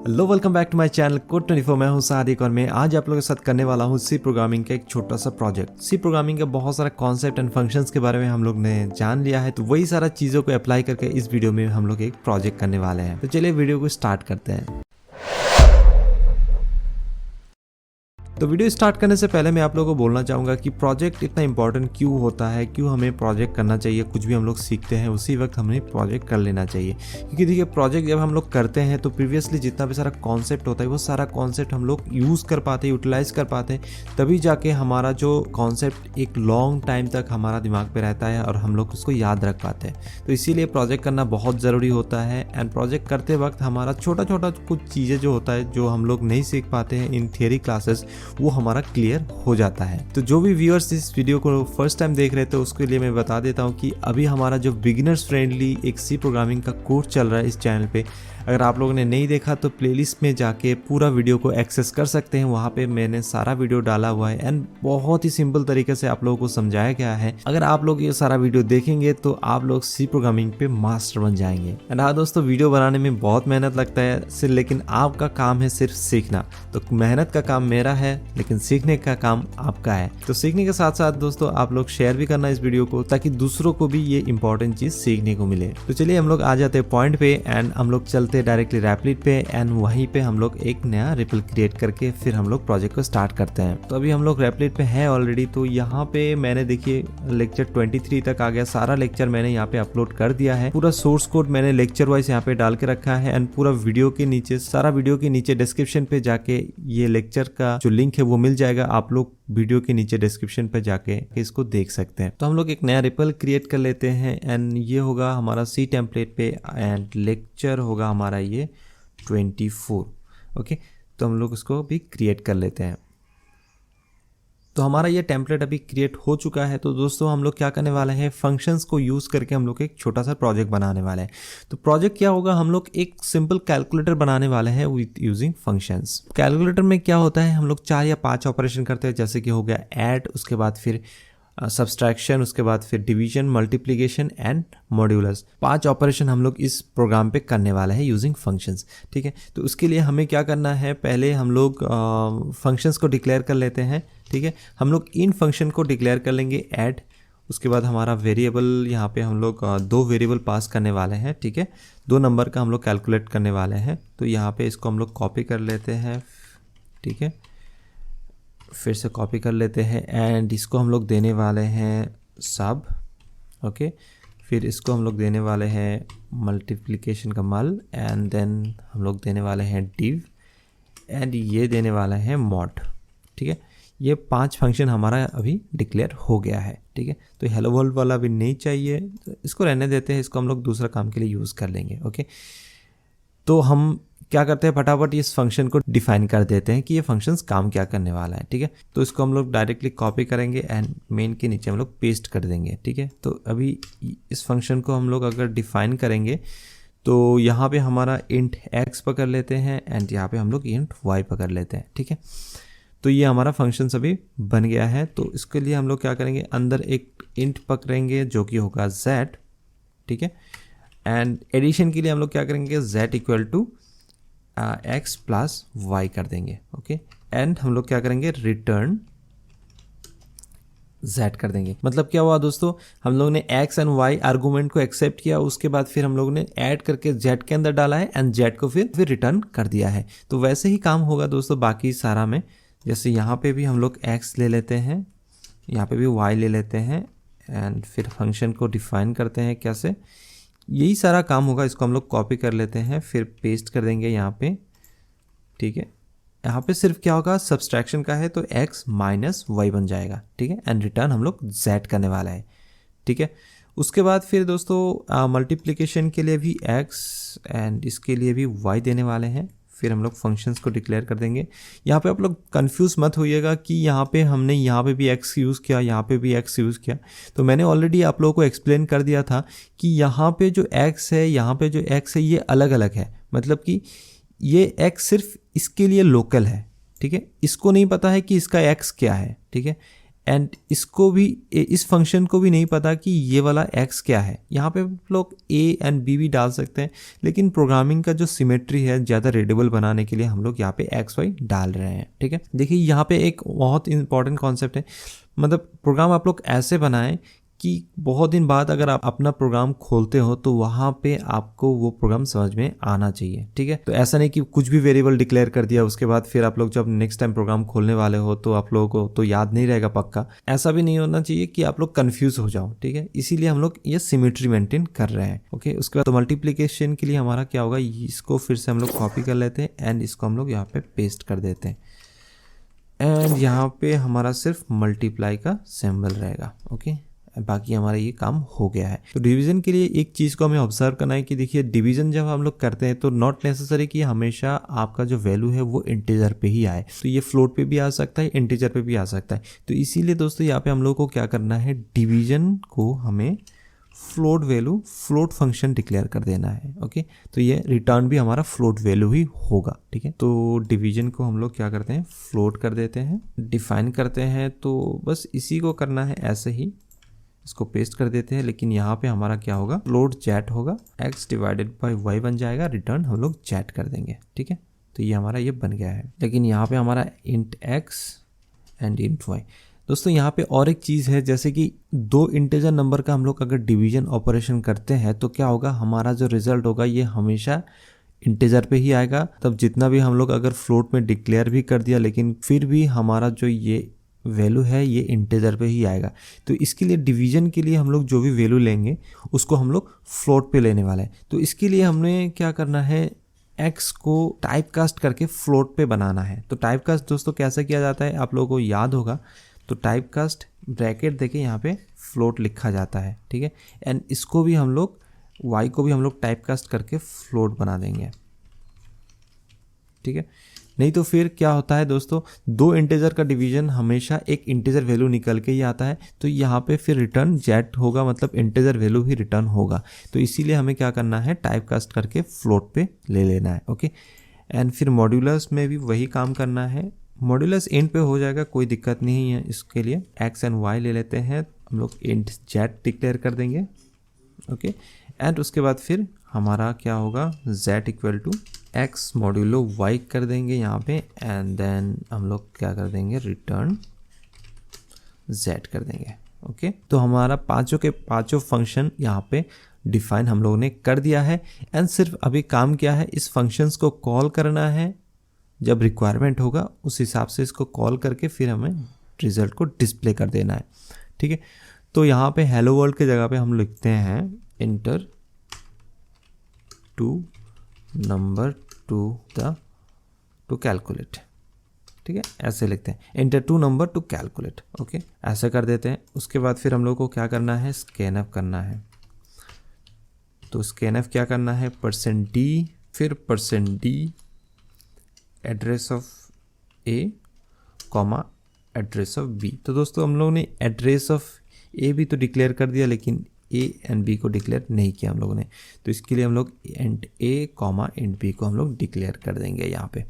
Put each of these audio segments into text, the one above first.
Hello, welcome back to my channel code 24। मैं हूं सादिक और मैं आज आप लोगों के साथ करने वाला हूं सी प्रोग्रामिंग का एक छोटा सा प्रोजेक्ट। सी प्रोग्रामिंग के बहुत सारा कॉन्सेप्ट एंड फंक्शंस के बारे में हम लोग ने जान लिया है, तो वही सारा चीज़ों को अप्लाई करके इस वीडियो में हम लोग एक प्रोजेक्ट करने वाले हैं। तो चलिए वीडियो को स्टार्ट करते हैं। तो वीडियो स्टार्ट करने से पहले मैं आप लोगों को बोलना चाहूँगा कि प्रोजेक्ट इतना इंपॉर्टेंट क्यों होता है, क्यों हमें प्रोजेक्ट करना चाहिए। कुछ भी हम लोग सीखते हैं उसी वक्त हमें प्रोजेक्ट कर लेना चाहिए, क्योंकि देखिए प्रोजेक्ट जब हम लोग करते हैं तो प्रीवियसली जितना भी सारा कॉन्सेप्ट होता है वो सारा कॉन्सेप्ट हम लोग यूज़ कर पाते हैं, यूटिलाइज कर पाते हैं, तभी जाके हमारा जो कॉन्सेप्ट एक लॉन्ग टाइम तक हमारा दिमाग पर रहता है और हम लोग उसको याद रख पाते हैं। तो इसीलिए प्रोजेक्ट करना बहुत ज़रूरी होता है। एंड प्रोजेक्ट करते वक्त हमारा छोटा छोटा कुछ चीज़ें जो होता है जो हम लोग नहीं सीख पाते हैं इन थियरी क्लासेस, वो हमारा क्लियर हो जाता है। तो जो भी व्यूअर्स इस वीडियो को फर्स्ट टाइम देख रहे थे उसके लिए मैं बता देता हूँ कि अभी हमारा जो बिगिनर्स फ्रेंडली एक सी प्रोग्रामिंग का कोर्स चल रहा है इस चैनल पे। अगर आप लोगों ने नहीं देखा तो प्लेलिस्ट में जाके पूरा वीडियो को एक्सेस कर सकते हैं। वहाँ पे मैंने सारा वीडियो डाला हुआ है एंड बहुत ही सिंपल तरीके से आप लोगों को समझाया गया है। अगर आप लोग ये सारा वीडियो देखेंगे तो आप लोग सी प्रोग्रामिंग पे मास्टर बन जाएंगे। एंड हाँ दोस्तों, वीडियो बनाने में बहुत मेहनत लगता है सिर्फ, लेकिन आपका काम है सिर्फ सीखना। तो मेहनत का काम मेरा है लेकिन सीखने का काम आपका है। तो सीखने के साथ साथ दोस्तों आप लोग शेयर भी करना इस वीडियो को, ताकि दूसरों को भी ये इंपॉर्टेंट चीज सीखने को मिले। तो चलिए हम लोग आ जाते हैं पॉइंट पे एंड हम लोग चलते डायरेक्टली रैपलिट पे एंड वहीं पे हम लोग एक नया रिपल क्रिएट करके फिर हम लोग प्रोजेक्ट को स्टार्ट करते हैं। तो अभी हम लोग रैपलिट पे हैं ऑलरेडी। तो यहाँ पे मैंने देखिए लेक्चर 23 तक आ गया। सारा लेक्चर मैंने यहाँ पे अपलोड कर दिया है। पूरा सोर्स कोड मैंने लेक्चर वाइज यहाँ पे डाल के रखा है एंड पूरा वीडियो के नीचे, सारा वीडियो के नीचे डिस्क्रिप्शन पे जाके ये लेक्चर का जो लिंक है वो मिल जाएगा। आप लोग वीडियो के नीचे डिस्क्रिप्शन पे जाके इसको देख सकते हैं। तो हम लोग एक नया रिपल क्रिएट कर लेते हैं एंड ये होगा हमारा सी टेम्पलेट पे एंड लेक्चर होगा हमारा ये 24। ओके, तो हम लोग इसको भी क्रिएट कर लेते हैं। तो हमारा ये टेम्पलेट अभी क्रिएट हो चुका है। तो दोस्तों हम लोग क्या करने वाले हैं, फंक्शंस को यूज़ करके हम लोग एक छोटा सा प्रोजेक्ट बनाने वाले हैं। तो प्रोजेक्ट क्या होगा, हम लोग एक सिंपल कैलकुलेटर बनाने वाले हैं विद यूजिंग फंक्शंस। कैलकुलेटर में क्या होता है, हम लोग 4 या 5 ऑपरेशन करते हैं, जैसे कि हो गया ऐड, उसके बाद फिर सब्सट्रैक्शन, उसके बाद फिर division, multiplication and modulus. 5 operation हम लोग इस प्रोग्राम पे करने वाले हैं यूजिंग फंक्शंस। ठीक है, तो उसके लिए हमें क्या करना है, पहले हम लोग फंक्शंस को डिक्लेयर कर लेते हैं। ठीक है, हम लोग इन फंक्शन को डिक्लेयर कर लेंगे ऐड। उसके बाद हमारा वेरिएबल, यहाँ पे हम लोग 2 वेरिएबल पास करने वाले हैं। ठीक है, 2 नंबर का हम लोग कैलकुलेट करने वाले हैं। तो यहाँ पे इसको हम लोग कॉपी कर लेते हैं। ठीक है, फिर से कॉपी कर लेते हैं एंड इसको हम लोग देने वाले हैं सब। ओके, फिर इसको हम लोग देने वाले हैं मल्टीप्लिकेशन का मल एंड देन हम लोग देने वाले हैं डिव एंड ये देने वाला है मॉड। ठीक है, ये 5 फंक्शन हमारा अभी डिक्लेयर हो गया है। ठीक है, तो हेलो वर्ल्ड वाला भी नहीं चाहिए, तो इसको रहने देते हैं, इसको हम लोग दूसरा काम के लिए यूज़ कर लेंगे। ओके, तो हम क्या करते हैं, फटाफट इस फंक्शन को डिफाइन कर देते हैं कि ये फंक्शंस काम क्या करने वाला है। ठीक है, तो इसको हम लोग डायरेक्टली कॉपी करेंगे एंड मेन के नीचे हम लोग पेस्ट कर देंगे। ठीक है, तो अभी इस फंक्शन को हम लोग अगर डिफाइन करेंगे तो यहाँ पे हमारा इंट x पकड़ लेते हैं एंड यहाँ पे हम लोग इंट y पकड़ लेते हैं। ठीक है, तो ये हमारा फंक्शन अभी बन गया है। तो इसके लिए हम लोग क्या करेंगे, अंदर एक इंट पकड़ेंगे जो कि होगा z। ठीक है, एंड एडिशन के लिए हम लोग क्या करेंगे, z equal to x plus y कर देंगे। ओके, एंड हम लोग क्या करेंगे, रिटर्न z कर देंगे। मतलब क्या हुआ दोस्तों, हम लोग ने x एंड y आर्गूमेंट को एक्सेप्ट किया, उसके बाद फिर हम लोग ने ऐड करके z के अंदर डाला है एंड z को फिर रिटर्न कर दिया है। तो वैसे ही काम होगा दोस्तों बाकी सारा में। जैसे यहाँ पे भी हम लोग x ले लेते हैं, यहाँ पे भी y ले लेते हैं एंड फिर फंक्शन को डिफाइन करते हैं कैसे, यही सारा काम होगा। इसको हम लोग कॉपी कर लेते हैं, फिर पेस्ट कर देंगे यहाँ पे। ठीक है, यहाँ पे सिर्फ क्या होगा, सब्सट्रैक्शन का है तो x माइनस वाई बन जाएगा। ठीक है, एंड रिटर्न हम लोग z करने वाला है। ठीक है, उसके बाद फिर दोस्तों मल्टीप्लिकेशन के लिए भी x एंड इसके लिए भी y देने वाले हैं। फिर हम लोग फंक्शंस को डिक्लेयर कर देंगे। यहाँ पे आप लोग कंफ्यूज मत होइएगा कि यहाँ पे हमने यहाँ पे भी x यूज़ किया, यहाँ पे भी x यूज़ किया। तो मैंने ऑलरेडी आप लोगों को एक्सप्लेन कर दिया था कि यहाँ पे जो x है, यहाँ पे जो x है, ये अलग अलग है। मतलब कि ये x सिर्फ इसके लिए लोकल है। ठीक है, इसको नहीं पता है कि इसका x क्या है। ठीक है, एंड इसको भी, इस फंक्शन को भी नहीं पता कि ये वाला x क्या है। यहाँ पे लोग a एंड b भी डाल सकते हैं, लेकिन प्रोग्रामिंग का जो सिमेट्री है ज़्यादा रीडेबल बनाने के लिए हम लोग यहाँ पे x y डाल रहे हैं। ठीक है, देखिए यहाँ पे एक बहुत इंपॉर्टेंट कॉन्सेप्ट है, मतलब प्रोग्राम आप लोग ऐसे बनाएं कि बहुत दिन बाद अगर आप अपना प्रोग्राम खोलते हो तो वहाँ पे आपको वो प्रोग्राम समझ में आना चाहिए। ठीक है, तो ऐसा नहीं कि कुछ भी वेरिएबल डिक्लेयर कर दिया उसके बाद फिर आप लोग जब नेक्स्ट टाइम प्रोग्राम खोलने वाले हो तो आप लोगों को तो याद नहीं रहेगा पक्का। ऐसा भी नहीं होना चाहिए कि आप लोग कंफ्यूज हो जाओ। ठीक है, इसीलिए हम लोग ये सिमेट्री मेंटेन कर रहे हैं। ओके, उसके बाद तो मल्टीप्लीकेशन के लिए हमारा क्या होगा, इसको फिर से हम लोग कॉपी कर लेते हैं एंड इसको हम लोग यहाँ पे पेस्ट कर देते हैं एंड यहाँ पे हमारा सिर्फ मल्टीप्लाई का सिंबल रहेगा। ओके, बाकी हमारा ये काम हो गया है। तो डिवीजन के लिए एक चीज़ को हमें ऑब्जर्व करना है कि देखिए डिवीजन जब हम लोग करते हैं तो नॉट नेसेसरी कि हमेशा आपका जो वैल्यू है वो इंटीजर पे ही आए, तो ये फ्लोट पे भी आ सकता है, इंटीजर पे भी आ सकता है। तो इसीलिए दोस्तों यहाँ पे हम लोग को क्या करना है, डिवीजन को हमें float value, float function declare कर देना है। ओके, तो ये रिटर्न भी हमारा फ्लोट वैल्यू ही होगा। ठीक है, तो डिवीजन को हम लोग क्या करते हैं, फ्लोट कर देते हैं, डिफाइन करते हैं। तो बस इसी को करना है, ऐसे ही इसको पेस्ट कर देते हैं। लेकिन यहाँ पे हमारा क्या होगा, फ्लोट जैट होगा, x डिवाइडेड बाई y बन जाएगा, रिटर्न हम लोग जैट कर देंगे। ठीक है, तो ये हमारा ये बन गया है। लेकिन यहाँ पे हमारा int x and int y। दोस्तों यहाँ पे और एक चीज़ है, जैसे कि दो इंटीजर नंबर का हम लोग अगर डिवीजन ऑपरेशन करते हैं तो क्या होगा, हमारा जो रिजल्ट होगा ये हमेशा इंटीजर पे ही आएगा। तब जितना भी हम लोग अगर फ्लोट में डिक्लेयर भी कर दिया लेकिन फिर भी हमारा जो ये वैल्यू है ये इंटीजर पे ही आएगा। तो इसके लिए डिवीजन के लिए हम लोग जो भी वैल्यू लेंगे उसको हम लोग फ्लोट पे लेने वाले हैं। तो इसके लिए हमने क्या करना है, x को टाइप कास्ट करके फ्लोट पे बनाना है। तो टाइप कास्ट दोस्तों कैसे किया जाता है आप लोगों को याद होगा, तो टाइप कास्ट ब्रैकेट देके यहाँ पे फ्लोट लिखा जाता है। ठीक है, एंड इसको भी हम लोग y को भी हम लोग टाइप कास्ट करके फ्लोट बना देंगे। ठीक है, नहीं तो फिर क्या होता है दोस्तों, दो इंटीजर का डिवीजन हमेशा एक इंटीजर वैल्यू निकल के ही आता है, तो यहाँ पे फिर रिटर्न जेट होगा, मतलब इंटीजर वैल्यू ही रिटर्न होगा। तो इसीलिए हमें क्या करना है, टाइप कास्ट करके फ्लोट पे ले लेना है। ओके, एंड फिर मॉड्यूलस में भी वही काम करना है। मॉड्यूलस इंट पे हो जाएगा, कोई दिक्कत नहीं है। इसके लिए एक्स एंड वाई ले लेते हैं हम लोग, इंट जेट डिक्लेयर कर देंगे। ओके, एंड उसके बाद फिर हमारा क्या होगा, z equal to x modulo y कर देंगे यहाँ पे, एंड देन हम लोग क्या कर देंगे, रिटर्न z कर देंगे। ओके, तो हमारा पांचों के पांचों फंक्शन यहाँ पे डिफाइन हम लोगों ने कर दिया है। एंड सिर्फ अभी काम क्या है, इस फंक्शंस को कॉल करना है, जब रिक्वायरमेंट होगा उस हिसाब से इसको कॉल करके फिर हमें रिजल्ट को डिस्प्ले कर देना है। ठीक है, तो यहाँ पे हेलो वर्ल्ड के जगह पे हम लिखते हैं enter two number to calculate. ठीक है, ऐसे लिखते हैं, enter two number to calculate. Okay, ऐसे कर देते हैं। उसके बाद फिर हम लोग को क्या करना है, स्कैन अप करना है। तो स्कैन अप क्या करना है, %d फिर %d address of a comma address of b. तो दोस्तों हम लोगों ने एड्रेस ऑफ ए भी तो डिक्लेयर कर दिया लेकिन ए एंड बी को डिक्लेयर नहीं किया हम लोगों ने, तो इसके लिए हम लोग इंट ए कॉमा इंट बी को हम लोग डिक्लेयर कर देंगे यहाँ पे।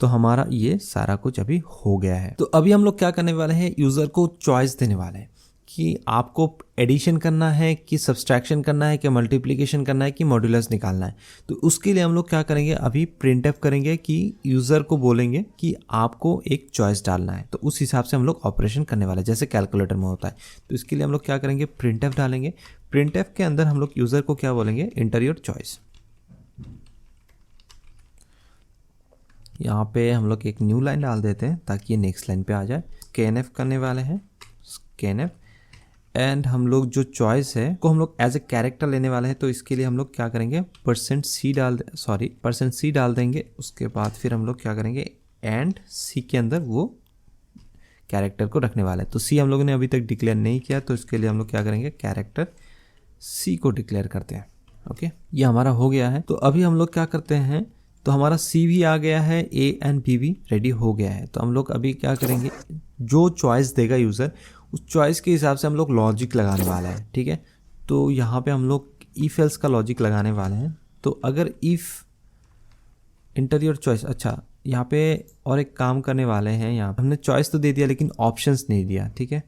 तो हमारा ये सारा कुछ अभी हो गया है। तो अभी हम लोग क्या करने वाले हैं, यूज़र को चॉइस देने वाले हैं कि आपको एडिशन करना है कि सब्सट्रैक्शन करना है कि मल्टीप्लिकेशन करना है कि मॉड्यूलस निकालना है। तो उसके लिए हम लोग क्या करेंगे, अभी प्रिंट एफ करेंगे कि यूज़र को बोलेंगे कि आपको एक चॉइस डालना है, तो उस हिसाब से हम लोग ऑपरेशन करने वाले हैं जैसे कैलकुलेटर में होता है। तो इसके लिए हम लोग क्या करेंगे, प्रिंट एफ डालेंगे। प्रिंट एफ के अंदर हम लोग यूज़र को क्या बोलेंगे, इंटर योर चॉइस। यहाँ पे हम लोग एक न्यू लाइन डाल देते हैं ताकि ये नेक्स्ट लाइन पे आ जाए। स्कैन एफ करने वाले हैं, स्कैन एफ, एंड हम लोग जो चॉइस है को हम लोग एज ए कैरेक्टर लेने वाले हैं। तो इसके लिए हम लोग क्या करेंगे, %c डाल देंगे। उसके बाद फिर हम लोग क्या करेंगे, एंड c के अंदर वो कैरेक्टर को रखने वाले हैं। तो c हम लोगों ने अभी तक डिक्लेयर नहीं किया, तो इसके लिए हम लोग क्या करेंगे, कैरेक्टर c को डिक्लेयर करते हैं। ओके, ये हमारा हो गया है। तो अभी हम लोग क्या करते हैं, तो हमारा c भी आ गया है, a एंड b भी रेडी हो गया है। तो हम लोग अभी क्या करेंगे, जो चॉइस देगा यूज़र उस चॉइस के हिसाब से हम लोग लॉजिक लगाने वाला है। ठीक है, तो यहाँ पे हम लोग इफ एल्स का लॉजिक लगाने वाले हैं। तो अगर इफ़ इंटर योर चॉइस, अच्छा यहाँ पे और एक काम करने वाले हैं। यहाँ हमने चॉइस तो दे दिया लेकिन ऑप्शंस नहीं दिया, ठीक है।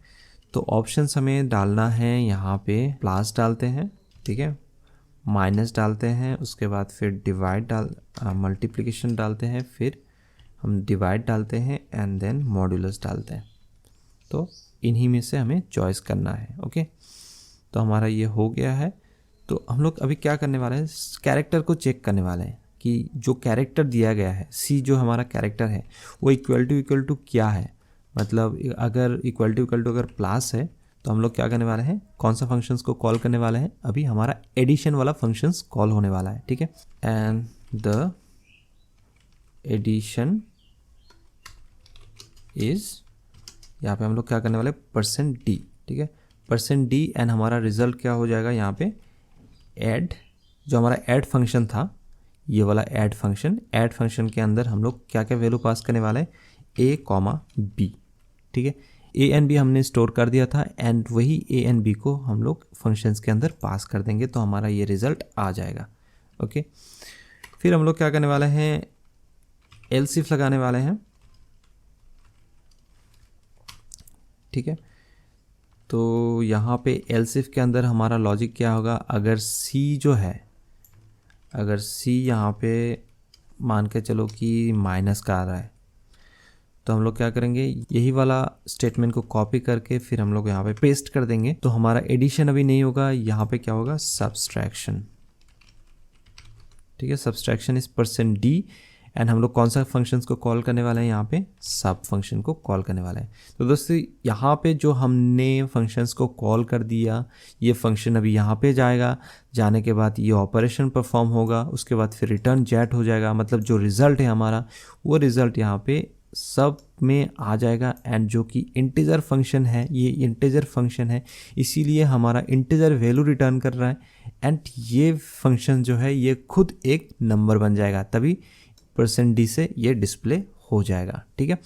तो ऑप्शंस हमें डालना है, यहाँ पे प्लस डालते हैं, ठीक है, माइनस डालते हैं, उसके बाद फिर डिवाइड मल्टीप्लिकेशन डालते हैं, फिर हम डिवाइड डालते हैं एंड देन मॉड्यूलस डालते हैं। तो इन्हीं में से हमें चॉइस करना है। ओके, तो हमारा ये हो गया है। तो हम लोग अभी क्या करने वाले हैं, कैरेक्टर को चेक करने वाले हैं कि जो कैरेक्टर दिया गया है, सी जो हमारा कैरेक्टर है वो इक्वल टू क्या है। मतलब अगर इक्वल टू अगर प्लस है तो हम लोग क्या करने वाले हैं, कौन सा फंक्शंस को कॉल करने वाले हैं, अभी हमारा एडिशन वाला फंक्शंस कॉल होने वाला है, ठीक है। एंड द एडिशन इज, यहाँ पे हम लोग क्या करने वाले %d, ठीक है, %d एंड हमारा रिजल्ट क्या हो जाएगा यहाँ पे ऐड, जो हमारा ऐड फंक्शन था, ये वाला ऐड फंक्शन के अंदर हम लोग क्या क्या वैल्यू पास करने वाले हैं, a, b, ठीक है। a एंड b हमने स्टोर कर दिया था एंड वही a एंड b को हम लोग फंक्शंस के अंदर पास कर देंगे तो हमारा ये रिजल्ट आ जाएगा। ओके, फिर हम लोग क्या करने वाले हैं, एल्स इफ लगाने वाले हैं, ठीक है। तो यहाँ पे एल्स इफ के अंदर हमारा लॉजिक क्या होगा, अगर c जो है, अगर c यहाँ पे मान के चलो कि माइनस का आ रहा है तो हम लोग क्या करेंगे, यही वाला स्टेटमेंट को कॉपी करके फिर हम लोग यहाँ पे पेस्ट कर देंगे। तो हमारा एडिशन अभी नहीं होगा, यहाँ पे क्या होगा, सब्सट्रैक्शन, ठीक है। सब्सट्रैक्शन इज %d एंड हम लोग कौन सा फंक्शंस को कॉल करने वाले हैं, यहाँ पे सब फंक्शन को कॉल करने वाले हैं। तो दोस्तों यहाँ पे जो हमने फंक्शंस को कॉल कर दिया, ये फंक्शन अभी यहाँ पे जाएगा, जाने के बाद ये ऑपरेशन परफॉर्म होगा, उसके बाद फिर रिटर्न जेट हो जाएगा, मतलब जो रिज़ल्ट है हमारा वो रिज़ल्ट यहाँ पे सब में आ जाएगा। एंड जो कि इंटीजर फंक्शन है, ये इंटीजर फंक्शन है इसीलिए हमारा इंटीजर वैल्यू रिटर्न कर रहा है एंड ये फंक्शन जो है ये खुद एक नंबर बन जाएगा, तभी %d से ये डिस्प्ले हो जाएगा, ठीक है।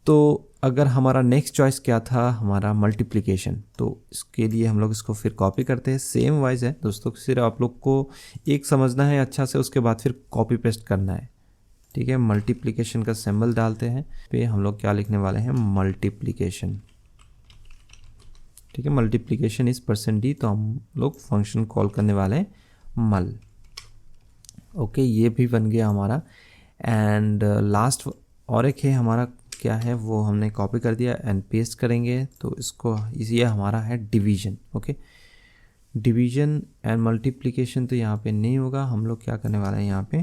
तो अगर हमारा नेक्स्ट चॉइस क्या था, हमारा मल्टीप्लिकेशन, तो इसके लिए हम लोग इसको फिर कॉपी करते हैं, सेम वाइज है दोस्तों, सिर्फ आप लोग को एक समझना है अच्छा से, उसके बाद फिर कॉपी पेस्ट करना है, ठीक है। मल्टीप्लिकेशन का सिंबल डालते हैं, पे हम लोग क्या लिखने वाले हैं, मल्टीप्लिकेशन, ठीक है। मल्टीप्लिकेशन इज %d, तो हम लोग फंक्शन कॉल करने वाले हैं मल। ओके, ये भी बन गया हमारा। एंड लास्ट और एक है हमारा, क्या है वो हमने कॉपी कर दिया एंड पेस्ट करेंगे, तो इसको ये हमारा है division. Okay, division and multiplication तो यहाँ पे नहीं होगा, हम लोग क्या करने वाले हैं यहाँ पे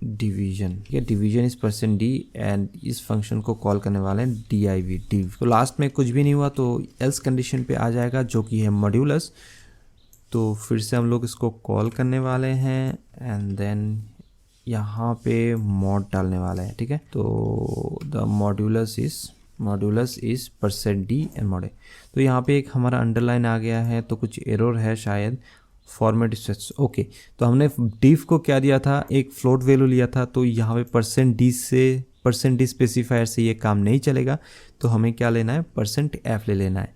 डिवीजन, ठीक है। डिवीजन इज %d एंड इस फंक्शन को कॉल करने वाले हैं div। तो लास्ट में कुछ भी नहीं हुआ तो एल्स कंडीशन पे आ जाएगा जो कि है मॉड्यूलस। तो फिर से हम लोग इसको कॉल करने वाले हैं एंड देन यहाँ पे मॉड डालने वाले हैं, ठीक है। तो the modulus is %d and mod. तो यहाँ पे एक हमारा अंडरलाइन आ गया है, तो कुछ एरर है शायद, फॉर्मेट स्टेट्स। ओके, तो हमने div को क्या दिया था, एक फ्लोट वैल्यू लिया था, तो यहाँ पे %d स्पेसिफायर से ये काम नहीं चलेगा, तो हमें क्या लेना है, %f ले लेना है,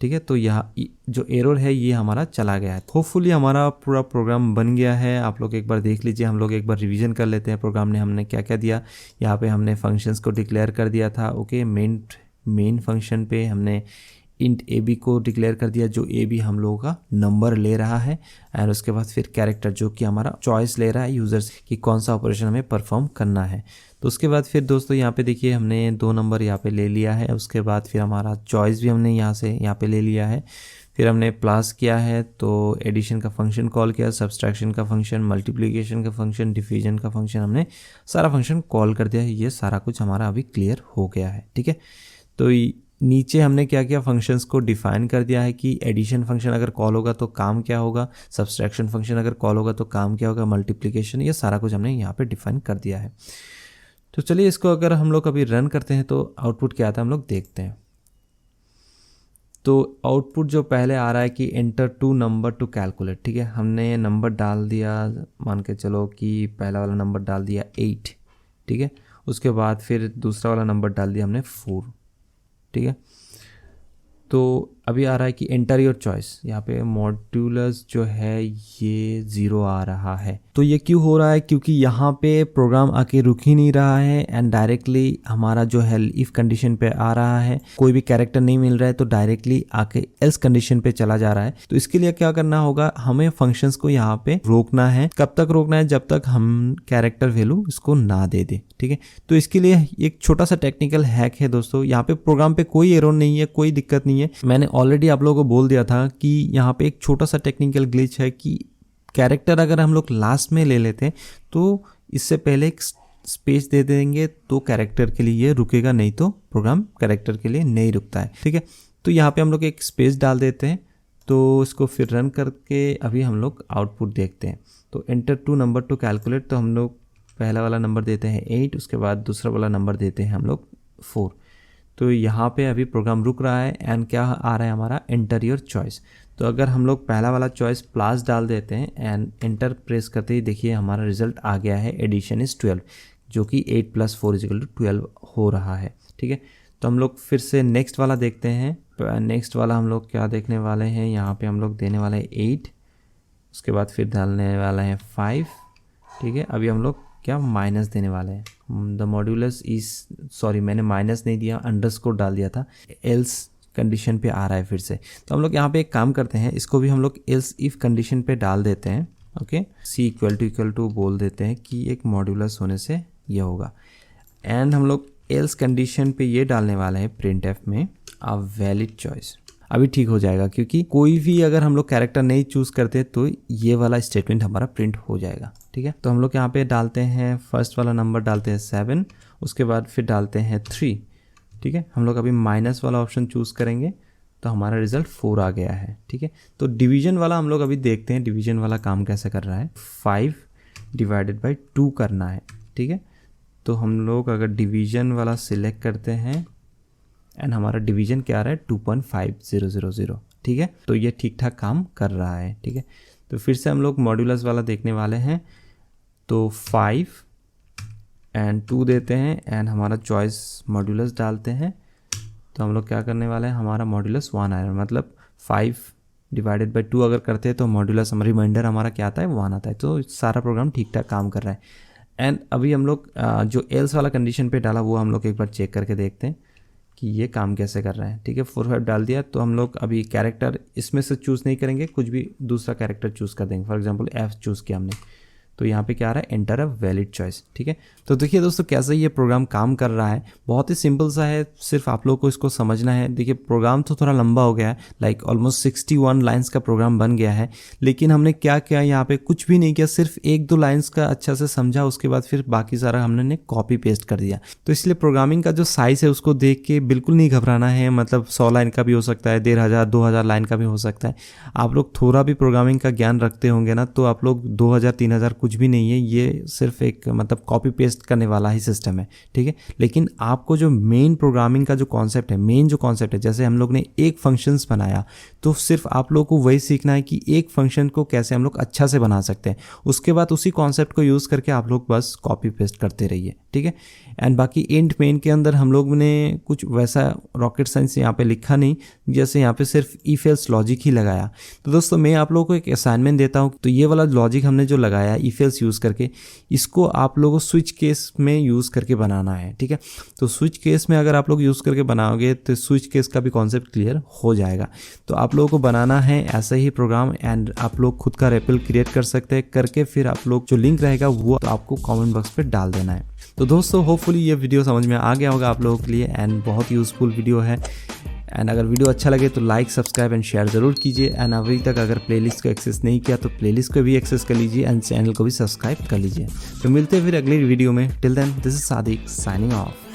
ठीक है। तो यहाँ जो एरर है ये हमारा चला गया है। होपफुली हमारा पूरा प्रोग्राम बन गया है, आप लोग एक बार देख लीजिए, हम लोग एक बार रिवीजन कर लेते हैं प्रोग्राम ने हमने क्या क्या दिया। यहाँ पे हमने फंक्शंस को डिक्लेयर कर दिया था। ओके, मेन फंक्शन पे हमने इंट ab को डिक्लेयर कर दिया, जो ab हम लोगों का नंबर ले रहा है, एंड उसके बाद फिर कैरेक्टर जो कि हमारा चॉइस ले रहा है यूज़र्स कि कौन सा ऑपरेशन हमें परफॉर्म करना है। तो उसके बाद फिर दोस्तों यहाँ पे देखिए हमने 2 नंबर यहाँ पे ले लिया है, उसके बाद फिर हमारा चॉइस भी हमने यहाँ पे ले लिया है, फिर हमने प्लस किया है, तो एडिशन का फंक्शन कॉल किया, सब्सट्रैक्शन का फंक्शन, मल्टीप्लिकेशन का फंक्शन, डिवीजन का फंक्शन, हमने सारा फंक्शन कॉल कर दिया है। ये सारा कुछ हमारा अभी क्लियर हो गया है, ठीक है। तो नीचे हमने क्या किया, फंक्शंस को डिफाइन कर दिया है कि एडिशन फंक्शन अगर कॉल होगा तो काम क्या होगा, सब्सट्रैक्शन फंक्शन अगर कॉल होगा तो काम क्या होगा, मल्टीप्लिकेशन, ये सारा कुछ हमने यहाँ पे डिफाइन कर दिया है। तो चलिए इसको अगर हम लोग अभी रन करते हैं तो आउटपुट क्या आता है हम लोग देखते हैं। तो आउटपुट जो पहले आ रहा है कि एंटर 2 नंबर टू कैलकुलेट, ठीक है। हमने नंबर डाल दिया, मान के चलो कि पहला वाला नंबर डाल दिया 8, ठीक है। उसके बाद फिर दूसरा वाला नंबर डाल दिया हमने 4, ठीक है। तो अभी आ रहा है कि एंटर योर चॉइस, यहाँ पे मॉड्यूलस जो है ये 0 आ रहा है। तो ये क्यों हो रहा है? क्योंकि यहाँ पे प्रोग्राम आके रुक ही नहीं रहा है एंड डायरेक्टली हमारा जो है इफ कंडीशन पे आ रहा है, कोई भी कैरेक्टर नहीं मिल रहा है तो डायरेक्टली आके एल्स कंडीशन पे चला जा रहा है। तो इसके लिए क्या करना होगा, हमें फंक्शंस को यहाँ पे रोकना है। कब तक रोकना है? जब तक हम कैरेक्टर वैल्यू इसको ना दे दे, ठीक है। तो इसके लिए एक छोटा सा टेक्निकल हैक है दोस्तों। यहाँ पे प्रोग्राम पे कोई एरर नहीं है, कोई दिक्कत नहीं है। मैंने ऑलरेडी आप लोगों को बोल दिया था कि यहाँ पे एक छोटा सा टेक्निकल ग्लिच है कि कैरेक्टर अगर हम लोग लास्ट में ले लेते हैं तो इससे पहले एक स्पेस दे देंगे तो कैरेक्टर के लिए ये रुकेगा, नहीं तो प्रोग्राम कैरेक्टर के लिए नहीं रुकता है, ठीक है। तो यहाँ पे हम लोग एक स्पेस डाल देते हैं। तो इसको फिर रन करके अभी हम लोग आउटपुट देखते हैं। तो एंटर 2 नंबर टू कैलकुलेट, तो हम लोग पहला वाला नंबर देते हैं 8, उसके बाद दूसरा वाला नंबर देते हैं हम लोग 4। तो यहाँ पे अभी प्रोग्राम रुक रहा है एंड क्या आ रहा है हमारा, एंटर योर चॉइस। तो अगर हम लोग पहला वाला चॉइस प्लस डाल देते हैं एंड एंटर प्रेस करते ही देखिए हमारा रिजल्ट आ गया है, एडिशन इज़ 12, जो कि 8 + 4 = 12 हो रहा है, ठीक है। तो हम लोग फिर से नेक्स्ट वाला देखते हैं। नेक्स्ट वाला हम लोग क्या देखने वाले हैं, यहाँ पे हम लोग देने वाले हैं 8, उसके बाद फिर डालने वाला है 5, ठीक है। अभी हम लोग क्या माइनस देने वाले हैं, द मॉड्यूलस इज, सॉरी मैंने माइनस नहीं दिया, अंडरस्कोर डाल दिया था, एल्स कंडीशन पे आ रहा है फिर से। तो हम लोग यहाँ पे एक काम करते हैं, इसको भी हम लोग एल्स इफ कंडीशन पे डाल देते हैं, ओके। C == बोल देते हैं कि एक मॉड्यूलस होने से ये होगा एंड हम लोग एल्स कंडीशन पे ये डालने वाले हैं printf में अ वैलिड चॉइस। अभी ठीक हो जाएगा क्योंकि कोई भी अगर हम लोग कैरेक्टर नहीं चूज़ करते तो ये वाला स्टेटमेंट हमारा प्रिंट हो जाएगा, ठीक है। तो हम लोग यहाँ पे डालते हैं फर्स्ट वाला नंबर डालते हैं 7, उसके बाद फिर डालते हैं 3, ठीक है। हम लोग अभी माइनस वाला ऑप्शन चूज़ करेंगे तो हमारा रिजल्ट 4 आ गया है, ठीक है। तो डिवीजन वाला हम लोग अभी देखते हैं, डिवीजन वाला काम कैसे कर रहा है। 5 / 2 करना है, ठीक है। तो हम लोग अगर डिवीजन वाला सिलेक्ट करते हैं एंड हमारा डिवीजन क्या आ रहा है, 2.5000, ठीक है। तो ये ठीक ठाक काम कर रहा है, ठीक है। तो फिर से हम लोग मॉड्यूलस वाला देखने वाले हैं। तो 5 और 2 देते हैं एंड हमारा चॉइस मॉड्यूलस डालते हैं। तो हम लोग क्या करने वाले हैं, हमारा मॉड्यूलस 1 आएगा, मतलब 5 / 2 अगर करते हैं तो मॉड्यूलस रिमाइंडर हमारा क्या आता है, 1 आता है। तो सारा प्रोग्राम ठीक ठाक काम कर रहा है। एंड अभी हम लोग जो एल्स वाला कंडीशन पे डाला वो हम लोग एक बार चेक करके देखते हैं कि ये काम कैसे कर रहा है, ठीक है। 4 5 डाल दिया। तो हम लोग अभी कैरेक्टर इसमें से चूज़ नहीं करेंगे, कुछ भी दूसरा कैरेक्टर चूज़ कर देंगे। फॉर एग्जांपल F चूज़ किया हमने, तो यहाँ पे क्या आ रहा है, एंटर अ वैलिड चॉइस, ठीक है। तो देखिए दोस्तों कैसे ये प्रोग्राम काम कर रहा है, बहुत ही सिंपल सा है, सिर्फ आप लोग को इसको समझना है। देखिए प्रोग्राम तो थोड़ा लंबा हो गया है, लाइक ऑलमोस्ट 61 लाइन्स का प्रोग्राम बन गया है, लेकिन हमने क्या किया यहाँ पे, कुछ भी नहीं किया, सिर्फ 1-2 लाइन्स का अच्छा से समझा, उसके बाद फिर बाकी सारा हमने कॉपी पेस्ट कर दिया। तो इसलिए प्रोग्रामिंग का जो साइज़ है उसको देख के बिल्कुल नहीं घबराना है, मतलब 100 लाइन का भी हो सकता है, 1500 2000 लाइन का भी हो सकता है। आप लोग थोड़ा भी प्रोग्रामिंग का ज्ञान रखते होंगे ना, तो आप लोग 2000 3000 कुछ भी नहीं है, ये सिर्फ एक मतलब कॉपी पेस्ट करने वाला ही सिस्टम है, ठीक है। लेकिन आपको जो मेन प्रोग्रामिंग का जो कॉन्सेप्ट है, मेन जो कॉन्सेप्ट है, जैसे हम लोग ने एक फंक्शंस बनाया, तो सिर्फ आप लोग को वही सीखना है कि एक फंक्शन को कैसे हम लोग अच्छा से बना सकते हैं। उसके बाद उसी कॉन्सेप्ट को यूज़ करके आप लोग बस कॉपी पेस्ट करते रहिए, ठीक है। एंड बाकी इंट मेन के अंदर हम लोग ने कुछ वैसा रॉकेट साइंस यहाँ पे लिखा नहीं, जैसे यहाँ पे सिर्फ इफ एल्स लॉजिक ही लगाया। तो दोस्तों मैं आप लोगों को एक असाइनमेंट देता हूँ, तो ये वाला लॉजिक हमने जो लगाया इफ एल्स यूज़ करके, इसको आप लोगों को स्विच केस में यूज़ करके बनाना है, ठीक है। तो स्विच केस में अगर आप लोग यूज़ करके बनाओगे तो स्विच केस का भी कॉन्सेप्ट क्लियर हो जाएगा। तो आप लोगों को बनाना है ऐसा ही प्रोग्राम एंड आप लोग खुद का रेपल क्रिएट कर सकते हैं, करके फिर आप लोग जो लिंक रहेगा वो तो आपको कमेंट बॉक्स पे डाल देना है। तो दोस्तों होपफुली ये वीडियो समझ में आ गया होगा आप लोगों के लिए एंड बहुत यूज़फुल वीडियो है। एंड अगर वीडियो अच्छा लगे तो लाइक सब्सक्राइब एंड शेयर ज़रूर कीजिए। एंड अभी तक अगर प्लेलिस्ट को एक्सेस नहीं किया तो प्लेलिस्ट को भी एक्सेस कर लीजिए एंड चैनल को भी सब्सक्राइब कर लीजिए। तो मिलते हैं फिर अगली वीडियो में। Till then this is Sadiq signing of.